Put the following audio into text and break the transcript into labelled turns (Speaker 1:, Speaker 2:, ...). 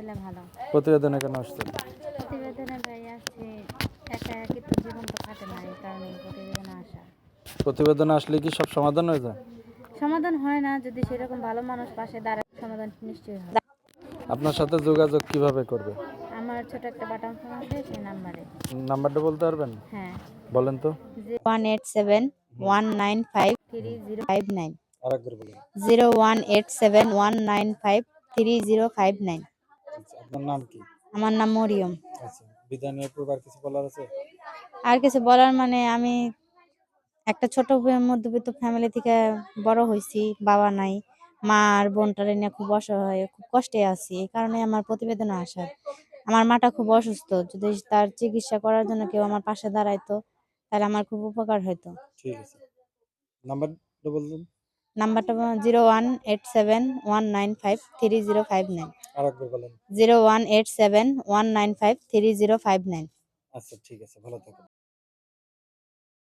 Speaker 1: দিলে ভালো।
Speaker 2: প্রতিবেদনে কেন আসছেন?
Speaker 1: প্রতিবেদনে ভাই আসছি, একা একই তো জীবন তো কাটে না, এই কারণে প্রতিবেদনে আসা।
Speaker 2: প্রতিবেদনে আসলে কি সব সমাধান হয়ে যায়?
Speaker 1: সমাধান হয় না, যদি সেরকম ভালো মানুষ পাশে দাঁড়ায় সমাধান নিশ্চয়ই হয়।
Speaker 2: আপনার সাথে যোগাযোগ কিভাবে করবে?
Speaker 1: আমার ছোট একটা বাটন ফোন আছে, সেই নাম্বারে।
Speaker 2: নাম্বারটা বলতে পারবেন?
Speaker 1: হ্যাঁ,
Speaker 2: বলেন তো।
Speaker 1: 01871953059।
Speaker 2: আরেকবার বলুন।
Speaker 1: 01871953059।
Speaker 2: আচ্ছা, আপনার নাম কি?
Speaker 1: আমার নাম মরিয়ম।
Speaker 2: আচ্ছা, বিদায় নেওয়ার পূর্বে আর কিছু বলার আছে?
Speaker 1: আর কিছু বলার মানে, আমি একটা ছোট মধ্যবিত্ত ফ্যামিলি থেকে বড় হয়েছি, বাবা নাই, মা আর বোনটারে নিয়ে খুব অসহায়, খুব কষ্টে আছি। এই কারণে আমার প্রতিবেদনে আসা। আমার মাটা খুব অসুস্থ, যদি তার চিকিৎসা করার জন্য কেউ আমার পাশে দাঁড়াইতো তাহলে আমার খুব উপকার হতো।
Speaker 2: ঠিক আছে, নাম্বারটা বলুন।
Speaker 1: নাম্বারটা 01871953059।
Speaker 2: আরেকবার বলেন।
Speaker 1: 01871953059।
Speaker 2: আচ্ছা, ঠিক আছে, ভালো থাকুন।